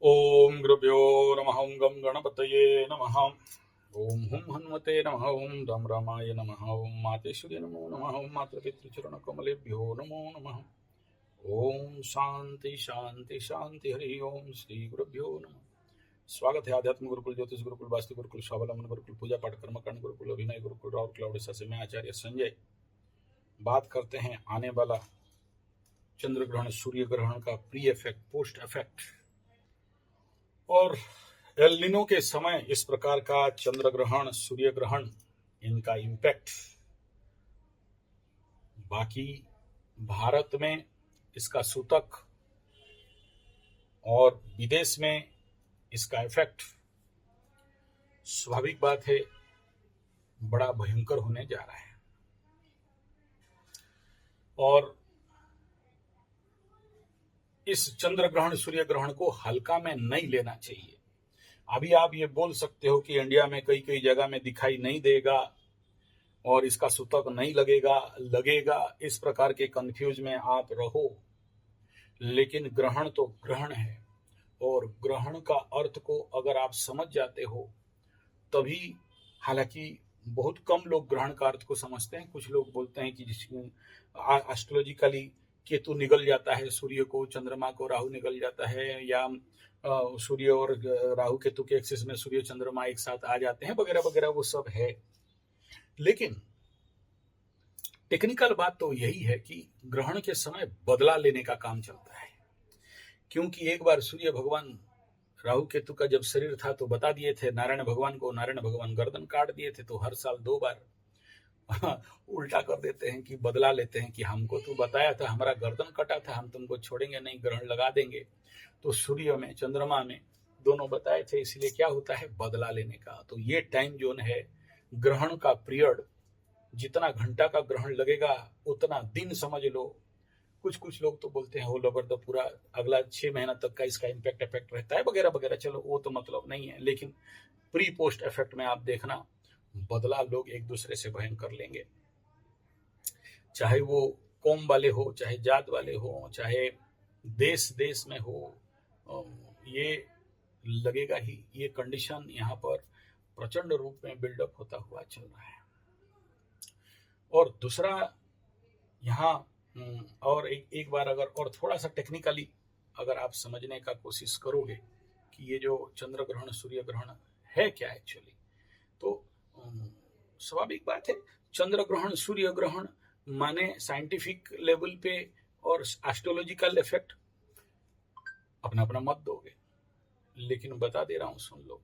ओम गुरुभ्यो नमः। ओम गं गणपतये नमः। ओम हुं हनुमते नमः। ओम रं रामाय नमः। ओम मातेश्वरी नमो नमः। ओम मातृपितृचरणकमलेभ्यो नमो नमः। ओम शांति शांति शांति। हरि ओम श्री गुरुभ्यो नमः। स्वागत है आध्यात्म गुरुकुल, ज्योतिष गुरुकुल, वास्तु गुरुकुल, स्वावलंबन गुरुकुल, पूजा पाठ कर्मकांड गुरुकुल, अभिनय गुरुकुल, राउरकेला उड़ीसा से मैं आचार्य संजय बात करते हैं आने वाला चंद्र ग्रहण, सूर्य ग्रहण का प्री इफेक्ट, पोस्ट इफेक्ट और एल नीनो के समय इस प्रकार का चंद्र ग्रहण, सूर्य ग्रहण, इनका इम्पैक्ट। बाकी भारत में इसका सूतक और विदेश में इसका इफेक्ट स्वाभाविक बात है बड़ा भयंकर होने जा रहा है। और इस चंद्र ग्रहण, सूर्य ग्रहण को हल्का में नहीं लेना चाहिए। अभी आप ये बोल सकते हो कि इंडिया में कई कई जगह में दिखाई नहीं देगा और इसका सूतक नहीं लगेगा, इस प्रकार के कंफ्यूज में आप रहो। लेकिन ग्रहण तो ग्रहण है और ग्रहण का अर्थ को अगर आप समझ जाते हो तभी, हालांकि बहुत कम लोग ग्रहण का अर्थ को समझते हैं। कुछ लोग बोलते हैं कि एस्ट्रोलॉजिकली केतु निगल जाता है सूर्य को, चंद्रमा को राहु निगल जाता है, या सूर्य और राहु केतु के एक्सिस में सूर्य चंद्रमा एक साथ आ जाते हैं, वगैरह वगैरह, वो सब है। लेकिन टेक्निकल बात तो यही है कि ग्रहण के समय बदला लेने का काम चलता है। क्योंकि एक बार सूर्य भगवान, राहु केतु का जब शरीर था तो बता दिए थे नारायण भगवान को, नारायण भगवान गर्दन काट दिए थे। तो हर साल 2 बार उल्टा कर देते हैं कि बदला लेते हैं कि हमको तो बताया था, हमारा गर्दन कटा था, हम तुमको छोड़ेंगे नहीं, ग्रहण लगा देंगे। तो सूर्य में, चंद्रमा में दोनों बताए थे, इसलिए क्या होता है बदला लेने का। तो ये टाइम जोन है ग्रहण का पीरियड। जितना घंटा का ग्रहण लगेगा उतना दिन समझ लो। कुछ लोग तो बोलते हैं ऑल ओवर द पूरा अगला 6 महीना तक का इसका इम्पैक्ट इफेक्ट रहता है, वगैरह वगैरह। चलो वो तो मतलब नहीं है, लेकिन प्री पोस्ट इफेक्ट में आप देखना बदला लोग एक दूसरे से भयंकर लेंगे। चाहे वो कौम वाले हो, चाहे जात वाले हो, चाहे देश देश में हो, ये लगेगा ही। ये कंडीशन यहाँ पर प्रचंड रूप में बिल्डअप होता हुआ चल रहा है। और दूसरा यहाँ और एक बार अगर और थोड़ा सा टेक्निकली अगर आप समझने का कोशिश करोगे कि ये जो चंद्र ग्रहण, सूर्य ग्रहण है क्या एक्चुअली, तो स्वाभाविक बात है चंद्र ग्रहण, सूर्य ग्रहण माने साइंटिफिक लेवल पे और एस्ट्रोलॉजिकल इफेक्ट अपना अपना मत दोगे, लेकिन बता दे रहा हूं, सुन लो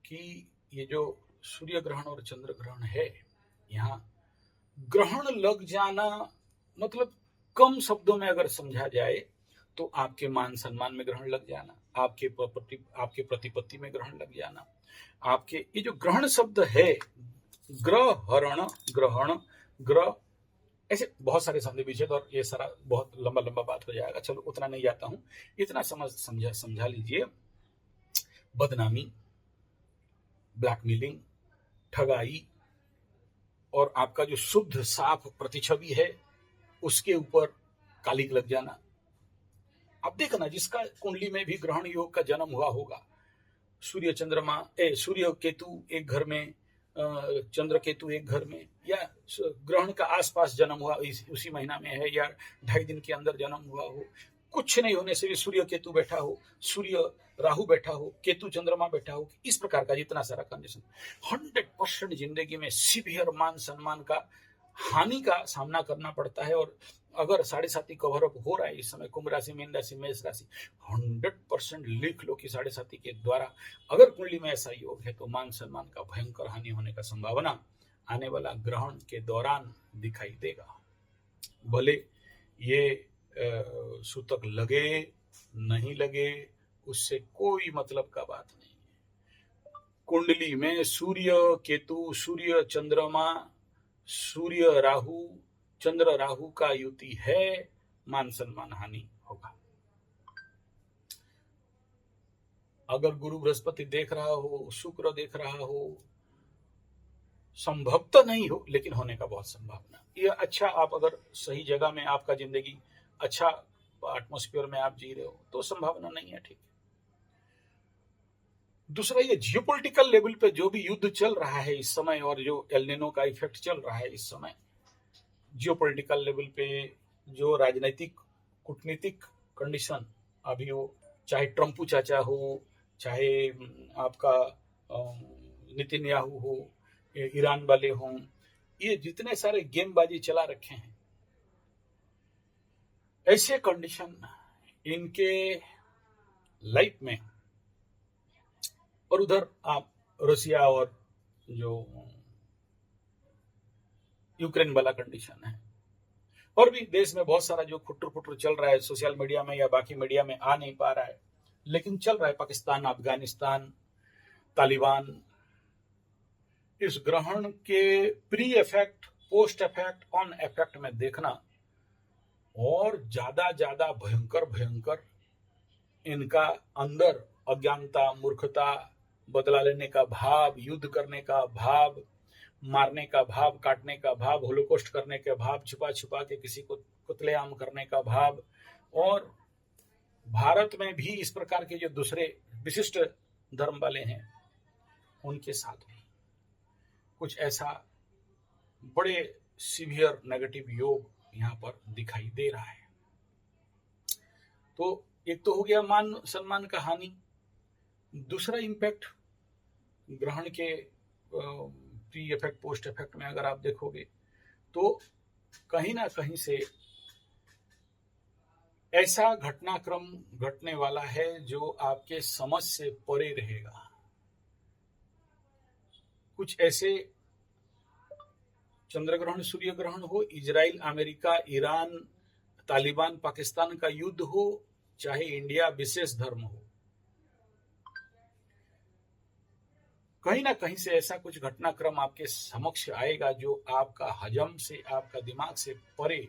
कि ये जो सूर्य ग्रहण और चंद्र ग्रहण है, यहाँ ग्रहण लग जाना मतलब कम शब्दों में अगर समझा जाए तो आपके मान सम्मान में ग्रहण लग जाना, आपके प्रतिपत्ति में ग्रहण लग जाना, आपके ये जो ग्रहण शब्द है, ग्रहण, ग्रहण, ग्रह, ऐसे बहुत सारे शब्द विच्छेद, और ये सारा बहुत लंबा लंबा बात हो जाएगा। चलो उतना नहीं जाता हूं, इतना समझा लीजिए। बदनामी, ब्लैकमेलिंग, ठगाई और आपका जो शुद्ध साफ प्रतिछवि है उसके ऊपर कालिक लग जाना। अब देखना जिसका कुंडली में भी ग्रहण योग का जन्म हुआ होगा, सूर्य चंद्रमा, सूर्य केतु एक घर में, चंद्र केतु एक घर में, या ग्रहण का आसपास जन्म हुआ, उसी महीना में है, या 2.5 दिन के अंदर जन्म हुआ हो, कुछ नहीं होने से भी सूर्य केतु बैठा हो, सूर्य राहु बैठा हो, केतु चंद्रमा बैठा हो, इस प्रकार का जितना सारा कंडीशन, 100% जिंदगी में सीवियर मान सम्मान का हानि का सामना करना पड़ता है। और अगर 7.5 कवर अप हो रहा है इस समय, कुंभ राशि, मीन राशि, मेष राशि, 100% लिख लो कि 7.5 के द्वारा अगर कुंडली में ऐसा योग है तो मान सम्मान का भयंकर हानि होने का संभावना आने वाला ग्रहण के दौरान दिखाई देगा। भले ये सूतक लगे नहीं लगे, उससे कोई मतलब का बात नहीं है। कुंडली में सूर्य केतु, सूर्य चंद्रमा, सूर्य राहु, चंद्र राहु का युति है, मान सम्मान हानि होगा। अगर गुरु बृहस्पति देख रहा हो, शुक्र देख रहा हो, संभव तो नहीं हो लेकिन होने का बहुत संभावना। ये अच्छा, आप अगर सही जगह में, आपका जिंदगी अच्छा एटमॉस्फेयर में आप जी रहे हो तो संभावना नहीं है, ठीक है। दूसरा, ये जियोपॉलिटिकल लेवल पे जो भी युद्ध चल रहा है इस समय और जो एल नीनो का इफेक्ट चल रहा है इस समय, जियोपॉलिटिकल लेवल पे जो राजनीतिक कूटनीतिक कंडीशन अभी हो, चाहे ट्रंप चाचा हो, चाहे आपका नेतन्याहू हो, ईरान वाले हों, ये जितने सारे गेमबाजी चला रखे हैं, ऐसे कंडीशन इनके लाइफ में, और उधर आप रसिया और जो यूक्रेन वाला कंडीशन है, और भी देश में बहुत सारा जो खुट्टर खुट्टर चल रहा है सोशल मीडिया में या बाकी मीडिया में आ नहीं पा रहा है, लेकिन चल रहा है। पाकिस्तान, अफगानिस्तान, तालिबान, इस ग्रहण के pre effect, post effect, on effect में देखना और ज्यादा भयंकर भयंकर इनका अंदर अज्ञानता, मूर्खता, बदला लेने का भाव, युद्ध करने का भाव, मारने का भाव, काटने का भाव, होलोकॉस्ट करने का भाव, छुपा छुपा के किसी को कत्लेआम करने का भाव, और भारत में भी इस प्रकार के जो दूसरे विशिष्ट धर्म वाले हैं उनके साथ भी कुछ ऐसा बड़े सीवियर नेगेटिव योग यहाँ पर दिखाई दे रहा है। तो एक तो हो गया मान सम्मान का हानि। दूसरा इम्पैक्ट ग्रहण के प्री इफेक्ट, पोस्ट इफेक्ट में अगर आप देखोगे तो कहीं ना कहीं से ऐसा घटनाक्रम घटने वाला है जो आपके समझ से परे रहेगा। कुछ ऐसे चंद्र ग्रहण, सूर्य ग्रहण हो, Israel, America, Iran, Taliban, Pakistan का युद्ध हो, चाहे इंडिया विशेष धर्म हो, कहीं ना कहीं से ऐसा कुछ घटनाक्रम आपके समक्ष आएगा जो आपका हजम से, आपका दिमाग से परे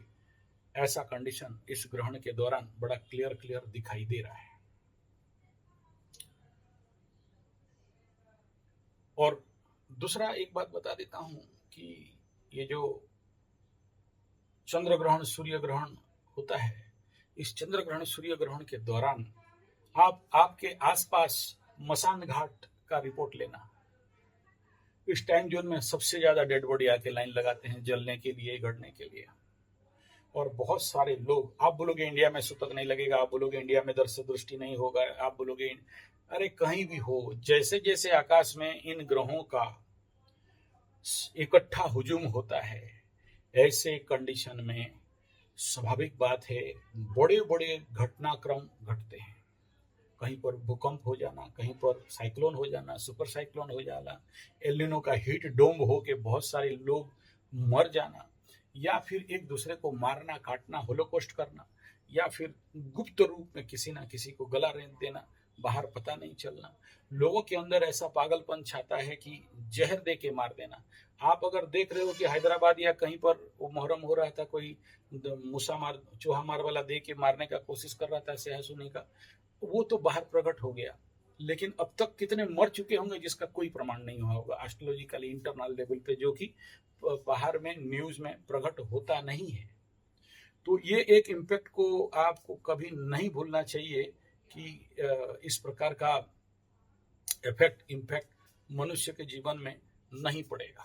ऐसा कंडीशन इस ग्रहण के दौरान बड़ा क्लियर दिखाई दे रहा है। और दूसरा एक बात बता देता हूं कि ये जो चंद्र ग्रहण, सूर्य ग्रहण होता है, इस चंद्र ग्रहण, सूर्य ग्रहण के दौरान आपके आसपास मसान घाट का रिपोर्ट लेना। इस टाइम जोन में सबसे ज्यादा डेड बॉडी आके लाइन लगाते हैं जलने के लिए, गड़ने के लिए। और बहुत सारे लोग, आप बोलोगे इंडिया में सूतक नहीं लगेगा, आप बोलोगे इंडिया में दृष्टि नहीं होगा, आप बोलोगे अरे कहीं भी हो, जैसे जैसे आकाश में इन ग्रहों का इकट्ठा हुजूम होता है, ऐसे कंडीशन में स्वाभाविक बात है बड़े बड़े घटनाक्रम घटते हैं। कहीं पर भूकंप हो जाना, कहीं पर साइक्लोन हो जाना, सुपर साइक्लोन हो जाना, एल नीनो का हीट डोम हो के बहुत सारे लोग मर जाना, या फिर एक दूसरे को मारना, काटना, होलोकॉस्ट करना, या फिर गुप्त रूप में किसी ना किसी को गला रेंग देना, बाहर पता नहीं चलना। लोगों के अंदर ऐसा पागलपन छाता है कि जहर दे के मार देना। आप अगर देख रहे हो कि हैदराबाद या कहीं पर वो मुहर्रम हो रहा था, कोई मूसा मार, चूहा मार वाला दे के मारने का कोशिश कर रहा था सियासुनी का, वो तो बाहर प्रकट हो गया, लेकिन अब तक कितने मर चुके होंगे जिसका कोई प्रमाण नहीं हुआ होगा एस्ट्रोलॉजिकली इंटरनल लेवल पे, जो कि बाहर में न्यूज में प्रकट होता नहीं है। तो ये एक इम्पैक्ट को आपको कभी नहीं भूलना चाहिए कि इस प्रकार का इम्पैक्ट मनुष्य के जीवन में नहीं पड़ेगा,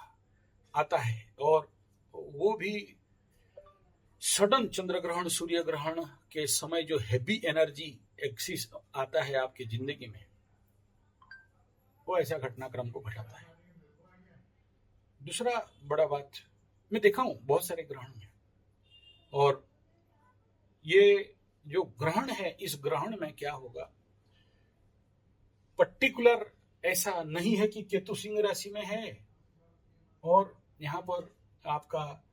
आता है। और वो भी सडन चंद्र ग्रहण, सूर्य ग्रहण के समय जो हैवी एनर्जी एक्सिस आता है आपकी जिंदगी में, वो ऐसा घटनाक्रम को घटाता है। दूसरा बड़ा बात मैं देखा हूं बहुत सारे ग्रहण में, और ये जो ग्रहण है, इस ग्रहण में क्या होगा, पर्टिकुलर ऐसा नहीं है कि केतु सिंह राशि में है और यहाँ पर आपका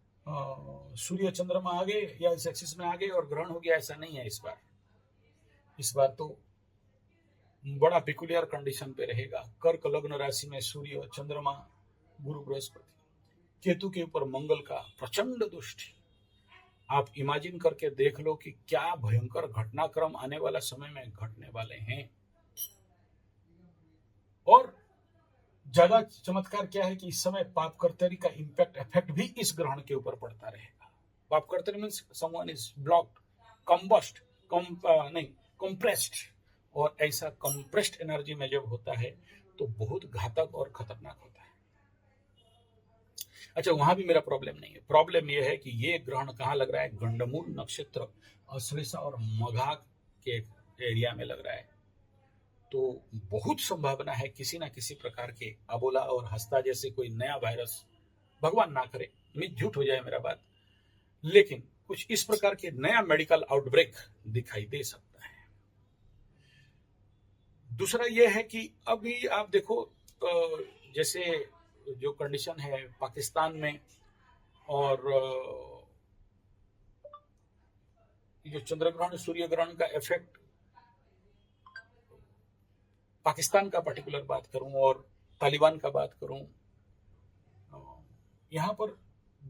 सूर्य चंद्रमा आ गए या इस एक्सिस में आ गए और ग्रहण हो गया, ऐसा नहीं है। इस बार तो बड़ा पिकुलियर कंडीशन पे रहेगा। कर्क लग्न राशि में सूर्य, चंद्रमा, गुरु, बृहस्पति, केतु के ऊपर मंगल का प्रचंड दृष्टि। आप इमेजिन करके देख लो कि क्या भयंकर घटनाक्रम आने वाला समय में घटने वाले हैं। और ज्यादा चमत्कार क्या है कि इस समय पापकर्तरी का इफेक्ट भी इस ग्रहण के ऊपर पड़ता रहेगा। पापकर्तरी means someone is blocked, combust, compressed और ऐसा कंप्रेस्ड एनर्जी में जब होता है तो बहुत घातक और खतरनाक होता है। अच्छा, वहां भी मेरा प्रॉब्लम नहीं है। प्रॉब्लम यह है कि ये ग्रहण कहाँ लग रहा है? गंडमूल नक्षत्र, अश्लेषा और मघा के एरिया में लग रहा है। तो बहुत संभावना है किसी ना किसी प्रकार के अबोला और हस्ता जैसे कोई नया वायरस, भगवान ना करे, झूठ हो जाए मेरा बात, लेकिन कुछ इस प्रकार के नया मेडिकल आउटब्रेक दिखाई दे सकता है। दूसरा यह है कि अभी आप देखो, जैसे जो कंडीशन है पाकिस्तान में, और जो चंद्र ग्रहण सूर्य ग्रहण का इफेक्ट, पाकिस्तान का पर्टिकुलर बात करूं और तालिबान का बात करूं, यहां पर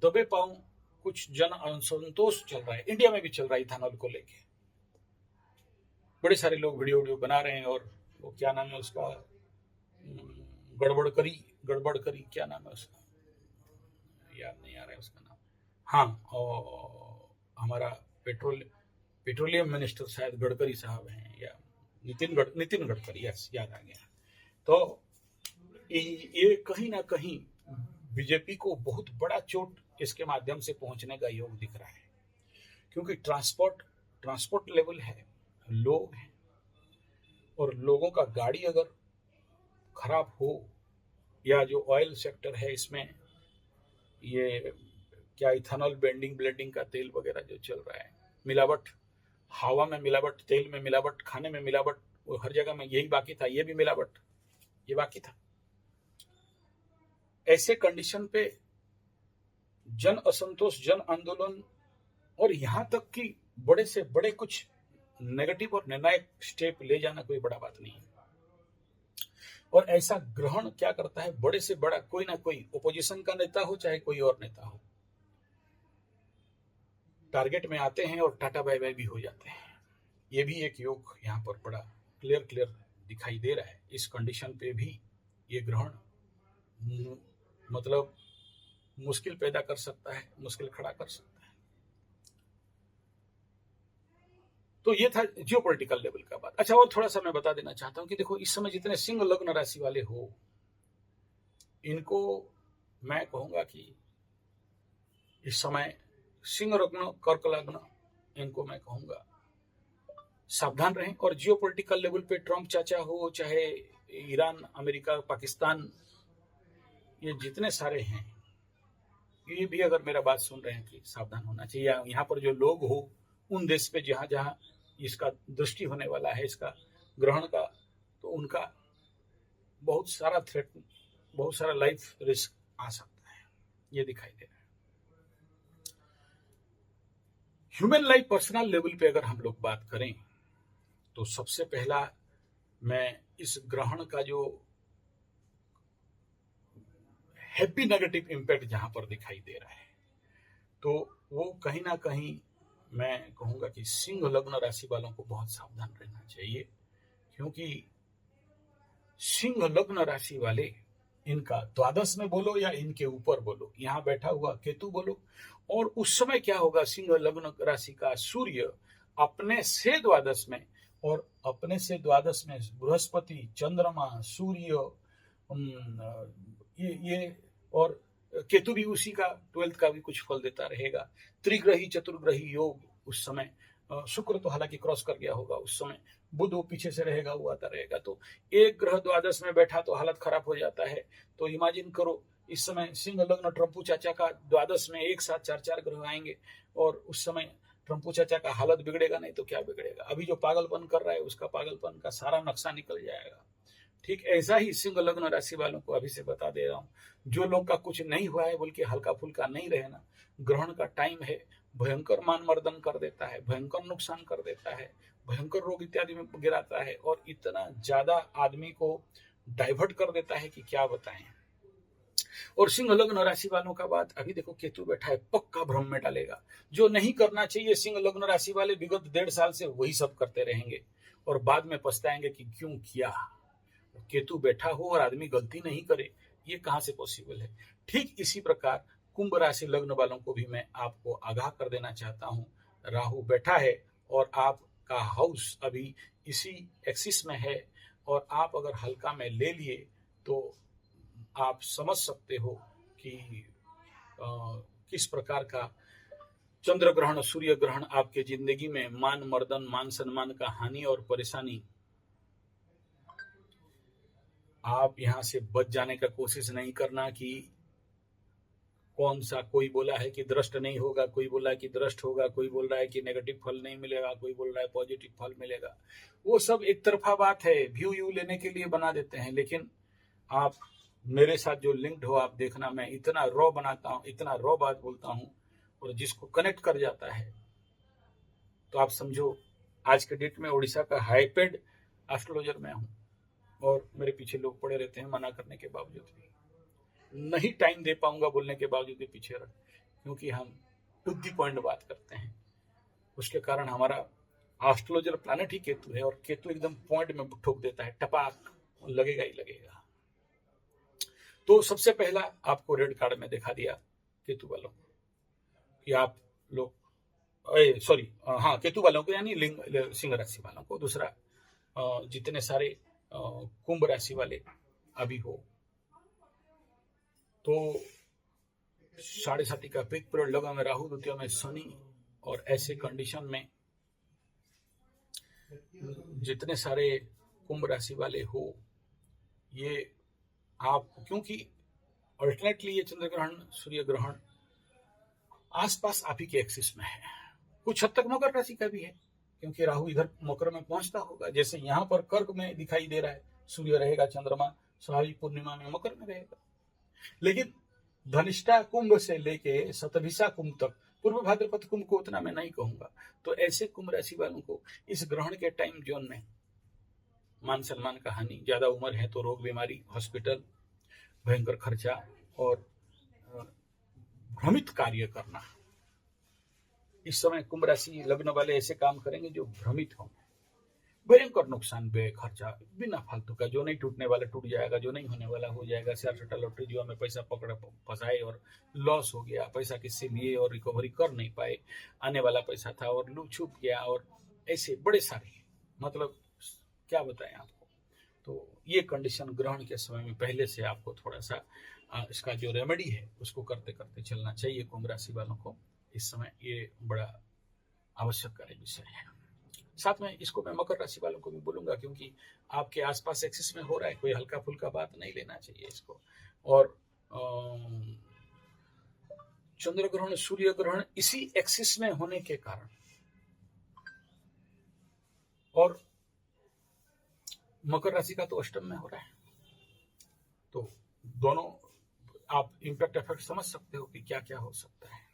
दबे पांव कुछ जन असंतोष चल रहा है। इंडिया में भी चल रहा है इथेनॉल को लेके। बड़े सारे लोग वीडियो बना रहे हैं, और वो क्या नाम है उसका, गड़बड़ करी क्या नाम है उसका, याद नहीं आ रहा है उसका नाम। हाँ, और हमारा पेट्रोलियम मिनिस्टर शायद गडकरी साहब हैं, या नितिन गडकरी, यस, याद आ गया। तो ये कहीं ना कहीं बीजेपी को बहुत बड़ा चोट इसके माध्यम से पहुंचने का योग दिख रहा है, क्योंकि ट्रांसपोर्ट लेवल है, लोग हैं, और लोगों का गाड़ी अगर खराब हो, या जो ऑयल सेक्टर है इसमें ये क्या इथेनॉल ब्लेंडिंग का तेल वगैरह जो चल रहा है, मिलावट, हवा में मिलावट, तेल में मिलावट, खाने में मिलावट, वो हर जगह में यही बाकी था, ये भी मिलावट, ये बाकी था। ऐसे कंडीशन पे जन असंतोष, जन आंदोलन, और यहां तक कि बड़े से बड़े कुछ नेगेटिव और निर्णायक स्टेप ले जाना कोई बड़ा बात नहीं है। और ऐसा ग्रहण क्या करता है, बड़े से बड़ा कोई ना कोई ओपोजिशन का नेता हो चाहे कोई और नेता हो, टारगेट में आते हैं और टाटा बाय बाय भी हो जाते हैं। ये भी एक योग यहाँ पर बड़ा क्लियर दिखाई दे रहा है। इस कंडीशन पे भी ये ग्रहण मतलब मुश्किल पैदा कर सकता है, मुश्किल खड़ा कर सकता है। तो ये था जियोपॉलिटिकल लेवल का बात। अच्छा, और थोड़ा सा मैं बता देना चाहता हूं कि देखो, इस समय जितने सिंह लग्न राशि वाले हो, इनको मैं कहूंगा कि इस समय सिंह लग्न, कर्क लग्न, इनको मैं कहूंगा सावधान रहें। और जियोपॉलिटिकल लेवल पे ट्रंप चाचा हो, चाहे ईरान, अमेरिका, पाकिस्तान, ये जितने सारे हैं, ये भी अगर मेरा बात सुन रहे हैं कि सावधान होना चाहिए। यहाँ पर जो लोग हो उन देश पे जहां जहां इसका दृष्टि होने वाला है, इसका ग्रहण का, तो उनका बहुत सारा थ्रेट, बहुत सारा लाइफ रिस्क आ सकता है, ये दिखाई दे रहा है। ह्यूमन लाइफ पर्सनल लेवल पे अगर हम लोग बात करें, तो सबसे पहला मैं इस ग्रहण का जो हैप्पी नेगेटिव इंपैक्ट जहां पर दिखाई दे रहा है, तो वो कहीं ना कहीं मैं कहूंगा कि सिंह लग्न राशि वालों को बहुत सावधान रहना चाहिए। क्योंकि सिंह लग्न राशि वाले, इनका द्वादश में बोलो या इनके ऊपर बोलो, यहां बैठा हुआ केतु बोलो, और उस समय क्या होगा, सिंह लग्न राशि का सूर्य अपने से द्वादश में, और अपने से द्वादश में बृहस्पति, चंद्रमा, सूर्य, ये और केतु भी उसी का 12th का भी कुछ फल देता रहेगा। त्रिग्रही चतुर्ग्रही योग उस समय, शुक्र तो हालांकि क्रॉस कर गया होगा उस समय, बुध वो पीछे से रहेगा, वो आता रहेगा। तो एक ग्रह द्वादश में बैठा तो हालत खराब हो जाता है। तो इमेजिन करो, इस समय सिंह लग्न ट्रंपू चाचा का द्वादश में एक साथ 4-4 ग्रह आएंगे, और उस समय ट्रंपू चाचा का हालत बिगड़ेगा नहीं तो क्या बिगड़ेगा। अभी जो पागलपन कर रहा है, उसका पागलपन का सारा नक्शा निकल जाएगा। ठीक ऐसा ही सिंह लग्न राशि वालों को अभी से बता दे रहा हूं, जो लोग का कुछ नहीं हुआ है बल्कि हल्का फुल्का नहीं रहना, ग्रहण का टाइम है, भयंकर मान मर्दन कर देता है, भयंकर नुकसान कर देता है, भयंकर रोग इत्यादि में गिराता है, और इतना ज्यादा आदमी को डाइवर्ट कर देता है कि क्या बताएं। और सिंह लग्न राशि वालों का बात, अभी देखो केतु बैठा है, पक्का भ्रम में डालेगा। जो नहीं करना चाहिए, सिंह लग्न राशि वाले विगत 1.5 साल से वही सब करते रहेंगे, और बाद में पछताएंगे कि क्यों किया। केतु बैठा हो और आदमी गलती नहीं करे, ये कहां से पॉसिबल है। ठीक इसी प्रकार कुंभ राशि लग्न वालों को भी मैं आपको आगाह कर देना चाहता हूं, राहु बैठा है और आप का हाउस अभी इसी एक्सिस में है और आप अगर हल्का में ले लिए तो आप समझ सकते हो कि किस प्रकार का चंद्र ग्रहण सूर्य ग्रहण आपके जिंदगी में मान मर्दन मान सम्मान का हानि और परेशानी। आप यहां से बच जाने का कोशिश नहीं करना कि कौन सा, कोई बोला है कि दृष्ट नहीं होगा, कोई बोला है कि दृष्ट होगा, कोई बोल रहा है कि नेगेटिव फल नहीं मिलेगा, कोई बोल रहा है पॉजिटिव फल मिलेगा। वो सब एक तरफा बात है, व्यू यू लेने के लिए बना देते हैं। लेकिन आप मेरे साथ जो लिंक्ड हो आप देखना, मैं इतना रॉ बनाता हूं, इतना रॉ बात बोलता हूं और जिसको कनेक्ट कर जाता है तो आप समझो आज के डेट में उड़ीसा का हाईपेड एस्ट्रोलॉजर मैं हूं और मेरे पीछे लोग पड़े रहते हैं मना करने के बावजूद भी, नहीं टाइम दे पाऊंगा बोलने के बावजूद भी पीछे रह, क्योंकि हम टू दी पॉइंट बात करते हैं। उसके कारण हमारा एस्ट्रोलॉजर प्लैनेट ही केतु है और केतु एकदम पॉइंट में ठोक देता है, टपाक लगेगा ही लगेगा। तो सबसे पहला आपको रेड कार्ड में दिखा दिया केतु वालों को कि आप लोग केतु वालों को यानी सिंह राशि वालों को। दूसरा जितने सारे कुंभ राशि वाले अभी हो तो 7.5 का पीक पीरियड लगा में राहु, द्वितीय में शनि, और ऐसे कंडीशन में जितने सारे कुंभ राशि वाले हो ये आप, क्योंकि अल्टरनेटली ये चंद्र ग्रहण सूर्य ग्रहण आसपास आप ही के एक्सिस में है, कुछ हद तक मकर राशि का भी है क्योंकि राहु इधर मकर में पहुंचता होगा। जैसे यहाँ पर कर्क में दिखाई दे रहा है सूर्य रहेगा, चंद्रमा स्वाभाविक पूर्णिमा में मकर में रहेगा। लेकिन धनिष्ठा कुंभ से लेके शतभिषा कुंभ तक, पूर्व भाद्रपद कुंभ को उतना मैं नहीं कहूंगा, तो ऐसे कुंभ राशि वालों को इस ग्रहण के टाइम जोन में मान सम्मान का हानि, ज्यादा उम्र है तो रोग बीमारी, हॉस्पिटल, भयंकर खर्चा और भ्रमित कार्य करना। इस समय कुंभ राशि लग्न वाले ऐसे काम करेंगे जो भ्रमित होंगे, भयंकर नुकसान, व्यय, खर्चा बिना फालतू का, जो नहीं टूटने वाला टूट जाएगा, जो नहीं होने वाला हो जाएगा। शेयर सट्टा लॉटरी जुआ में पैसा पकड़ फंसाए और लॉस हो गया, पैसा किससे लिए और रिकवरी कर नहीं पाए, आने वाला पैसा था और लूट छुप गया, और ऐसे बड़े सारे, मतलब क्या बताएं आपको। तो ये कंडीशन ग्रहण के समय में पहले से आपको थोड़ा सा इसका जो रेमेडी है उसको करते करते चलना चाहिए कुंभ राशि वालों को। इस समय ये बड़ा आवश्यक कार्य विषय है। साथ में इसको मैं मकर राशि वालों को भी बोलूंगा क्योंकि आपके आसपास एक्सिस में हो रहा है, कोई हल्का फुल्का बात नहीं लेना चाहिए इसको। और चंद्र ग्रहण सूर्य ग्रहण इसी एक्सिस में होने के कारण और मकर राशि का तो अष्टम में हो रहा है, तो दोनों आप इम्पैक्ट इफेक्ट समझ सकते हो कि क्या क्या हो सकता है।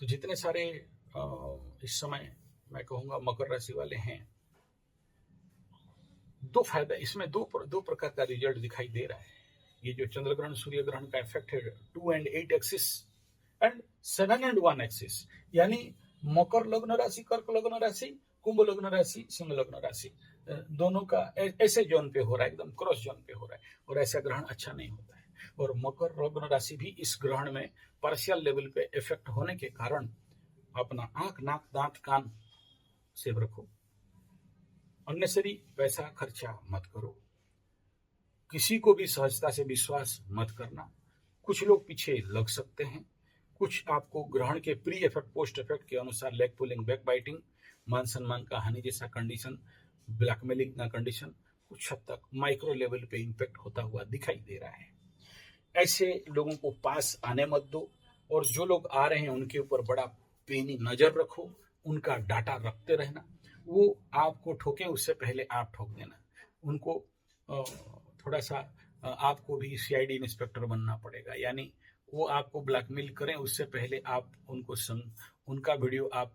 तो जितने सारे इस समय मैं कहूंगा मकर राशि वाले हैं, दो फायदा इसमें, दो प्रकार का रिजल्ट दिखाई दे रहा है। ये जो चंद्र ग्रहण सूर्य ग्रहण का इफेक्ट है 2 and 8 axis and 7 and 1 axis, यानी मकर लग्न राशि, कर्क लग्न राशि, कुंभ लग्न राशि, सिंह लग्न राशि, दोनों का ऐसे जोन पे हो रहा है, एकदम क्रॉस जोन पे हो रहा है, और ऐसा ग्रहण अच्छा नहीं होता है। और मकर लग्न राशि भी इस ग्रहण में पार्शियल लेवल पे इफेक्ट होने के कारण अपना आंख नाक दांत कान सेव रखो, अननेसरी पैसा खर्चा मत करो, किसी को भी सहजता से विश्वास मत करना। कुछ लोग पीछे लग सकते हैं, कुछ आपको ग्रहण के प्री इफेक्ट पोस्ट इफेक्ट के अनुसार लेग पुलिंग, बैक बाइटिंग, मान सम्मान का हानि जैसा कंडीशन, ब्लैकमेलिंग का कंडीशन कुछ हद तक माइक्रो लेवल पे इम्पैक्ट होता हुआ दिखाई दे रहा है। ऐसे लोगों को पास आने मत दो, और जो लोग आ रहे हैं उनके ऊपर बड़ा पेनी नजर रखो, उनका डाटा रखते रहना। वो आपको ठोके उससे पहले आप ठोक देना। उनको थोड़ा सा आपको भी सीआईडी इंस्पेक्टर बनना पड़ेगा, यानी वो आपको ब्लैकमेल करें उससे पहले आप उनको उनका वीडियो आप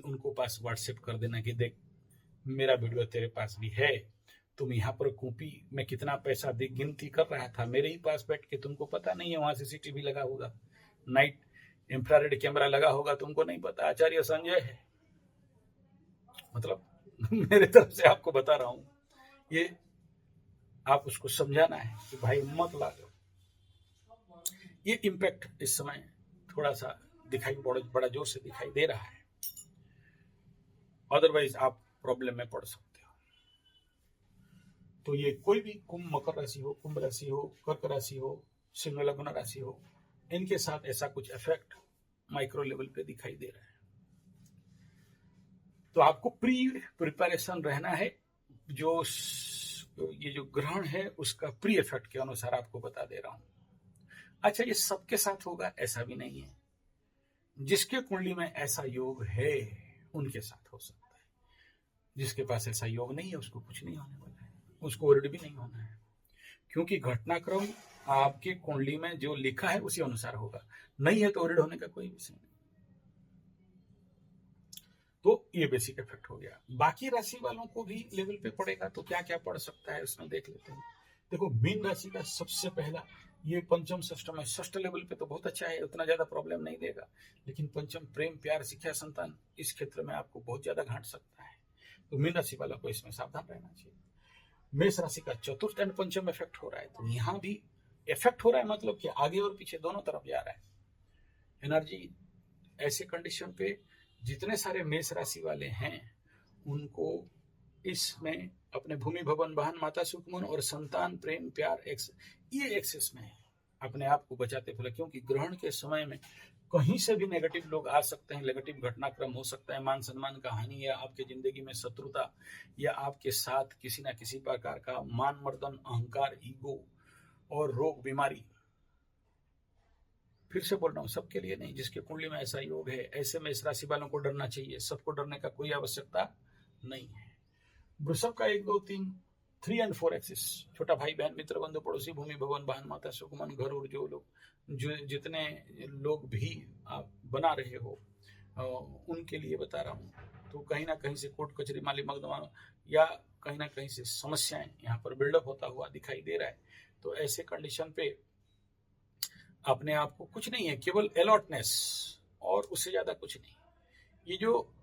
उनको पास व्हाट्सएप कर देना कि देख मेरा वीडियो तेरे पास भी है, तुम यहाँ पर कॉपी में कितना पैसा दे गिनती कर रहा था मेरे ही पास बैठ के, तुमको पता नहीं है, वहां सीसीटीवी लगा होगा, नाइट इंफ्रारेड कैमरा लगा होगा, तुमको नहीं पता, आचार्य संजय है। मतलब मेरे तरफ से आपको बता रहा हूं, ये आप उसको समझाना है कि भाई मत लागो। ये इम्पैक्ट इस समय थोड़ा सा दिखाई बड़ा जोर से दिखाई दे रहा है। अदरवाइज आप प्रॉब्लम में पड़ सकते हो। तो ये कोई भी कुंभ मकर राशि हो, कुंभ राशि हो, कर्क राशि हो, सिंह लग्न राशि हो, इनके साथ ऐसा कुछ इफेक्ट माइक्रो लेवल पे दिखाई दे रहा है। तो आपको प्रिपरेशन रहना है। ये जो ग्रहण है उसका प्री इफेक्ट के अनुसार आपको बता दे रहा हूं। अच्छा, ये सबके साथ होगा ऐसा भी नहीं है। जिसके कुंडली में ऐसा योग है उनके साथ हो सकता है। जिसके पास ऐसा योग नहीं है उसको कुछ नहीं होने वाला है, उसको वरिड भी नहीं होना है, क्योंकि घटनाक्रम आपके कुंडली में जो लिखा है उसी अनुसार होगा। नहीं है तो वरिड होने का कोई विषय नहीं। तो ये बेसिक इफेक्ट हो गया। बाकी राशि वालों को भी लेवल पे पड़ेगा, तो क्या क्या पड़ सकता है उसमें देख लेते हैं। देखो, मीन राशि का सबसे पहला ये पंचम षष्टम है। षष्ठ लेवल पे तो बहुत अच्छा है, उतना ज्यादा प्रॉब्लम नहीं देगा, लेकिन पंचम प्रेम प्यार शिक्षा संतान इस क्षेत्र में आपको बहुत ज्यादा घाट सकता है। तो मीन राशि वालों को इसमें सावधान रहना चाहिए। मेष राशि का चतुर्थ एंड पंचम इफेक्ट हो रहा है, तो यहाँ भी इफेक्ट हो रहा है, मतलब कि आगे और पीछे दोनों तरफ जा रहा है एनर्जी। ऐसे कंडीशन पे जितने सारे मेष राशि वाले हैं उनको इसमें अपने भूमि भवन वाहन माता सुखमन और संतान प्रेम प्यार ये एक्सेस में अपने आप को बचाते फुले, क्योंकि ग्रहण के समय में कहीं से भी नेगेटिव लोग आ सकते हैं, नेगेटिव घटनाक्रम हो सकता है, मान सम्मान का हानि या आपके जिंदगी में शत्रुता या आपके साथ किसी ना किसी प्रकार का मान मर्दन, अहंकार, ईगो और रोग बीमारी। फिर से बोल रहा हूँ, सबके लिए नहीं। जिसके कुंडली में ऐसा योग है ऐसे में इस राशि वालों को डरना चाहिए, सबको डरने का कोई आवश्यकता नहीं है। वृषभ का 1 2 3 3 एंड 4 एक्सिस, छोटा भाई बहन मित्र बंधु पड़ोसी भूमि भवन वाहन माता सुखमन घर और जो जितने लोग भी आप बना रहे हो उनके लिए बता रहा हूँ। तो कहीं ना कहीं से कोर्ट कचहरी माली मकदमा या कहीं ना कहीं से समस्याएं यहाँ पर बिल्डअप होता हुआ दिखाई दे रहा है। तो ऐसे कंडीशन पे अपने आप को कुछ नहीं है, केवल अलर्टनेस और उससे ज्यादा कुछ नहीं। ये जो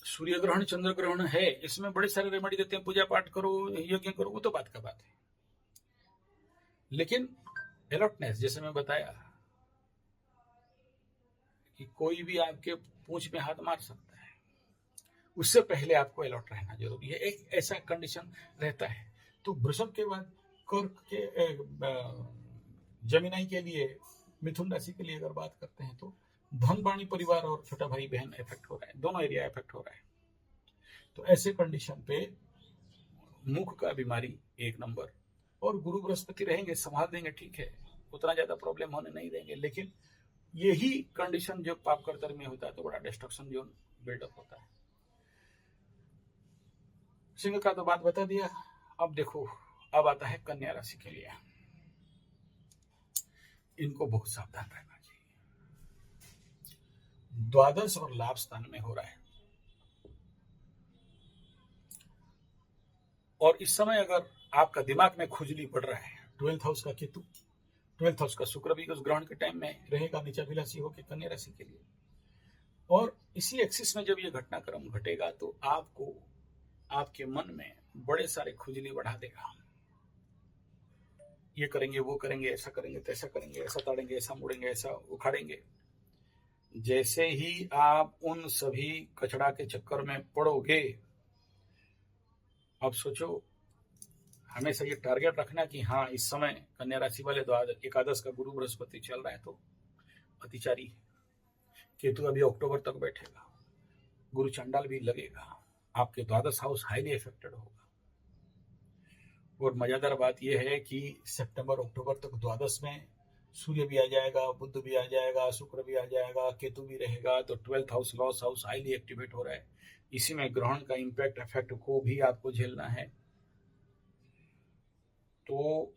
सूर्य ग्रहण चंद्र ग्रहण है इसमें बड़े सारे रेमेडी देते हैं, पूजा पाठ करो, यज्ञ करो, वो तो बात का बात है, लेकिन अलर्टनेस जैसे मैं बताया कि कोई भी आपके पूंछ में हाथ मार सकता है, उससे पहले आपको अलर्ट रहना जरूरी है। एक ऐसा कंडीशन रहता है। तो वृषभ के बाद कर्क के जमिनाई के लिए, मिथुन राशि के लिए अगर बात करते हैं तो धन वाणी परिवार और छोटा भाई बहन इफेक्ट हो रहा है, दोनों एरिया इफेक्ट हो रहा है। तो ऐसे कंडीशन पे मुख का बीमारी 1 नंबर, और गुरु बृहस्पति रहेंगे संभाल देंगे, ठीक है, उतना ज्यादा प्रॉब्लम होने नहीं देंगे। लेकिन यही कंडीशन जब पाप कर्तर में होता है तो बड़ा डिस्ट्रक्शन जोन बिल्डअप होता है। सिंह का तो बात बता दिया। अब देखो, अब आता है कन्या राशि के लिए। इनको बहुत सावधान रहना चाहिए। द्वादश और लाभ स्थान में हो रहा है, और इस समय अगर आपका दिमाग में खुजली पड़ रहा है, 12th हाउस का केतु, 12th हाउस का शुक्र भी उस ग्रहण के टाइम में रहेगा नीचाभिलाषी होकर कन्या राशि के लिए, और इसी एक्सिस में जब ये घटनाक्रम घटेगा तो आपको आपके मन में बड़े सारे खुजली बढ़ा देगा। ये करेंगे, वो करेंगे, ऐसा करेंगे, तैसा करेंगे, ऐसा ताड़ेंगे, ऐसा मुड़ेंगे, ऐसा उखाड़ेंगे। जैसे ही आप उन सभी कचड़ा के चक्कर में पड़ोगे, अब सोचो, हमेशा ये टारगेट रखना कि हाँ, इस समय कन्या राशि वाले एकादश का गुरु बृहस्पति चल रहा है तो अतिचारी है। केतु अभी अक्टूबर तक बैठेगा, गुरु चंडाल भी लगेगा, आपके द्वादश हाउस हाईली इफेक्टेड होगा। और मजेदार बात यह है कि सितंबर अक्टूबर तक द्वादश में सूर्य भी आ जाएगा, बुध भी आ जाएगा, शुक्र भी आ जाएगा, केतु भी रहेगा। तो 12th house loss house highly activate हो रहा है। इसी में ग्रहण का इंपैक्ट इफेक्ट को भी आपको झेलना है। तो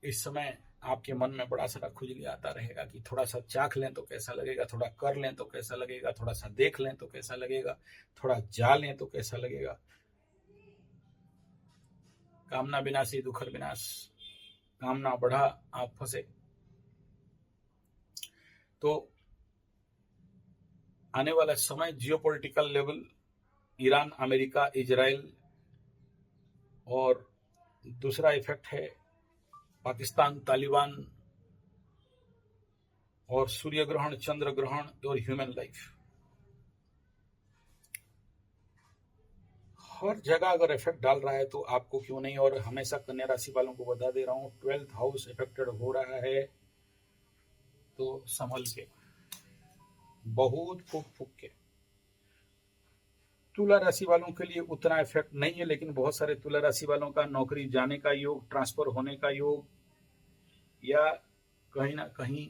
इस समय आपके मन में बड़ा सारा खुजली आता रहेगा कि थोड़ा सा चाख लें तो कैसा लगेगा, थोड़ा कर लें तो कैसा लगेगा, थोड़ा सा देख लें तो कैसा लगेगा, थोड़ा जा लें तो कैसा लगेगा। कामना विनाशी दुखर विनाश, कामना बढ़ा आप फंसे। तो आने वाला समय geopolitical level, Iran, America, Israel, और दूसरा इफेक्ट है पाकिस्तान, तालिबान, और सूर्य ग्रहण, चंद्र ग्रहण और ह्यूमन लाइफ। हर जगह अगर इफेक्ट डाल रहा है तो आपको क्यों नहीं। और हमेशा कन्या राशि वालों को बता दे रहा हूँ, 12th हाउस इफेक्टेड हो रहा है तो संभल के, बहुत फूक फूक के। तुला राशि वालों के लिए उतना इफेक्ट नहीं है, लेकिन बहुत सारे तुला राशि वालों का नौकरी जाने का योग, ट्रांसफर होने का योग, या कहीं ना कहीं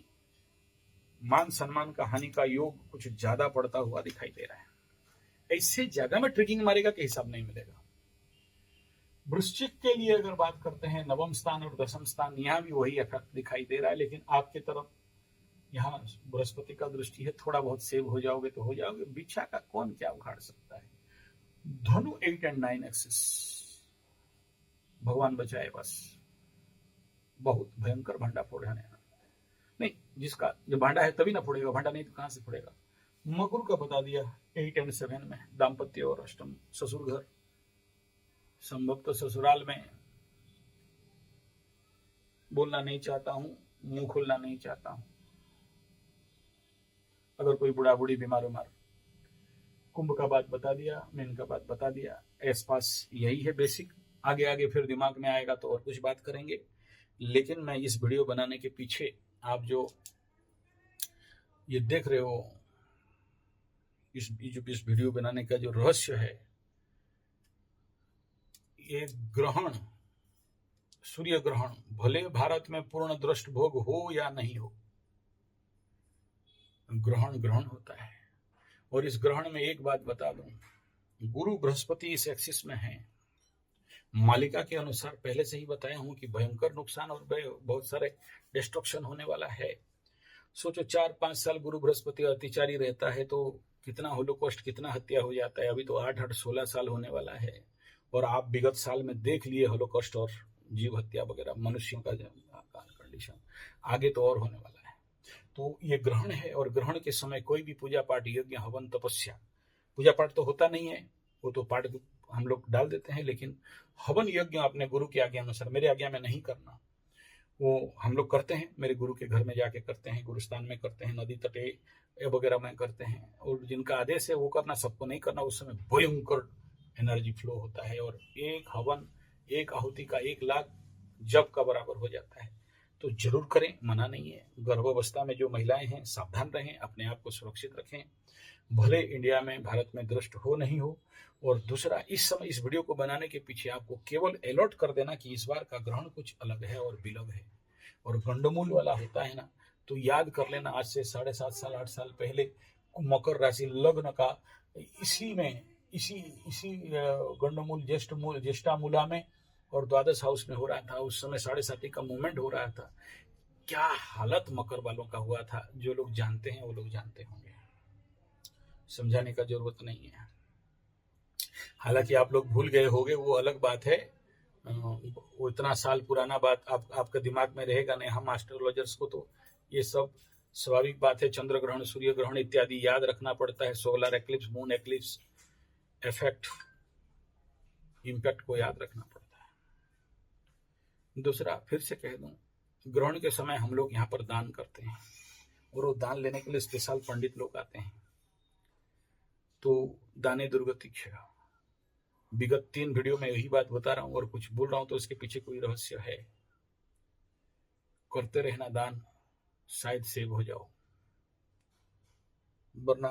मान सम्मान का हानि का योग कुछ ज्यादा पड़ता हुआ दिखाई दे रहा है। ऐसे जगह में ट्रिगिंग मारेगा कि हिसाब नहीं मिलेगा। वृश्चिक के लिए अगर बात करते हैं, नवम स्थान और दशम स्थान, यहाँ भी वही इफेक्ट दिखाई दे रहा है, लेकिन आपके तरफ यहाँ बृहस्पति का दृष्टि है, थोड़ा बहुत सेव हो जाओगे तो हो जाओगे। बिछा का कौन क्या उखाड़ सकता है। धनु 8 और 9 एक्सिस, भगवान बचाए बस, बहुत भयंकर भांडा फोड़ जाने नहीं। जिसका जो भांडा है तभी ना फोड़ेगा, भांडा नहीं तो कहां से फोड़ेगा। मकर का बता दिया 8 और 7 में दाम्पत्य और अष्टम ससुर घर, संभव तो ससुराल में बोलना नहीं चाहता हूं, मुंह खोलना नहीं चाहता हूं। अगर कोई बुढ़ा बुढ़ी बीमार उमार, कुंभ का बात बता दिया, मीन का बात बता दिया, आस पास यही है बेसिक। आगे आगे फिर दिमाग में आएगा तो और कुछ बात करेंगे। लेकिन मैं इस वीडियो बनाने के पीछे आप जो ये देख रहे हो, इस वीडियो बनाने का जो रहस्य है, ये ग्रहण, सूर्य ग्रहण, भले भारत में पूर्ण दृष्ट भोग हो या नहीं हो, ग्रहण ग्रहण होता है। और इस ग्रहण में एक बात बता दूं, गुरु बृहस्पति इस एक्सिस में है। मालिका के अनुसार पहले से ही बताया हूं कि भयंकर नुकसान और बहुत सारे डिस्ट्रक्शन होने वाला है। सोचो 4-5 साल गुरु बृहस्पति अतिचारी रहता है तो कितना होलोकॉस्ट, कितना हत्या हो जाता है। अभी तो 8-16 साल होने वाला है, और आप विगत साल में देख लिए होलोकॉस्ट और जीव हत्या वगैरह, मनुष्यों का कंडीशन, आगे तो और होने वाला है। तो ये ग्रहण है, और ग्रहण के समय कोई भी पूजा पाठ, यज्ञ, हवन, तपस्या, पूजा पाठ तो होता नहीं है, वो तो पाठ हम लोग डाल देते हैं, लेकिन हवन यज्ञ अपने गुरु की आज्ञा अनुसार, मेरे आज्ञा में नहीं करना, वो हम लोग करते हैं। मेरे गुरु के घर में जाके करते हैं, गुरुस्थान में करते हैं, नदी तटे वगैरह में करते हैं। और जिनका आदेश है वो करना, सबको नहीं करना। उस समय भयंकर एनर्जी फ्लो होता है, और एक हवन, एक आहुति का 1 लाख जप का बराबर हो जाता है। तो जरूर करें, मना नहीं है। गर्भावस्था में जो महिलाएं हैं सावधान रहें, अपने आप को सुरक्षित रखें, भले इंडिया में, भारत में दृष्ट हो नहीं हो। और दूसरा, इस समय इस वीडियो को बनाने के पीछे आपको केवल अलर्ट कर देना कि इस बार का ग्रहण कुछ अलग है और विलग है, और गंडमूल वाला होता है ना, तो याद कर लेना, आज से 7.5 साल 8 साल पहले मकर राशि लग्न का इसी गंडमूल ज्येष्ठा मूला में और द्वादश हाउस में हो रहा था। उस समय 7.5 का मूवमेंट हो रहा था। क्या हालत मकर वालों का हुआ था, जो लोग जानते हैं वो लोग जानते होंगे, समझाने का जरूरत नहीं है। हालांकि आप लोग भूल गए होंगे, वो अलग बात है, वो इतना साल पुराना बात आपके दिमाग में रहेगा नहीं। हम एस्ट्रोलॉजर्स को तो ये सब स्वाभाविक बात है, चंद्र ग्रहण, सूर्य ग्रहण इत्यादि याद रखना पड़ता है, solar eclipse, moon eclipse, effect, impact को याद रखना पड़ता है। दूसरा, फिर से कह दूं, ग्रहण के समय हम लोग यहाँ पर दान करते हैं, और वो दान लेने के लिए स्पेशल पंडित लोग आते हैं। तो दाने दुर्गति क्षय, विगत 3 वीडियो में यही बात बता रहा हूं, और कुछ बोल रहा हूं तो इसके पीछे कोई रहस्य है। करते रहना दान, शायद सेव हो जाओ, वरना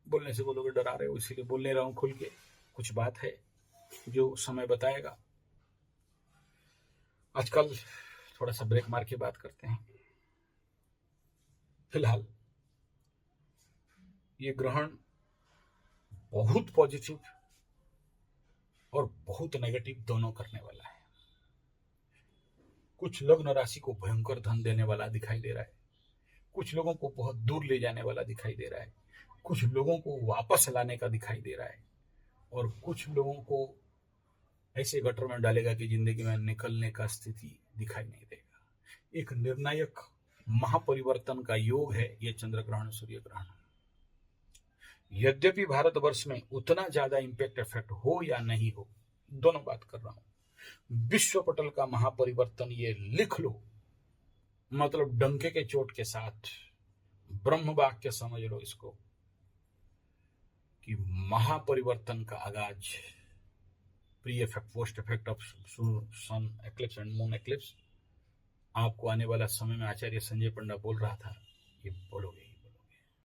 बोलने से बोलोगे डरा रहे हो, इसीलिए बोलने रहा हूं खुल के। कुछ बात है जो समय बताएगा। आजकल थोड़ा सा ब्रेक मार के बात करते हैं। फिलहाल ये ग्रहण बहुत पॉजिटिव और बहुत नेगेटिव दोनों करने वाला है। कुछ लग्न राशि को भयंकर धन देने वाला दिखाई दे रहा है, कुछ लोगों को बहुत दूर ले जाने वाला दिखाई दे रहा है, कुछ लोगों को वापस लाने का दिखाई दे रहा है, और कुछ लोगों को ऐसे गटर में डालेगा कि जिंदगी में निकलने का स्थिति दिखाई नहीं देगा। एक निर्णायक महापरिवर्तन का योग है ये चंद्र ग्रहण, सूर्य ग्रहण। यद्यपि भारतवर्ष में उतना ज्यादा इंपैक्ट इफेक्ट हो या नहीं हो, दोनों बात कर रहा हूं, विश्व पटल का महापरिवर्तन, ये लिख लो, मतलब डंके के चोट के साथ, ब्रह्म वाक्य समझ लो इसको, कि महापरिवर्तन का आगाज, pre effect, post effect of sun eclipse and moon eclipse, आपको आने वाला समय में आचार्य संजय पंडा बोल रहा था, ये बोलोगे।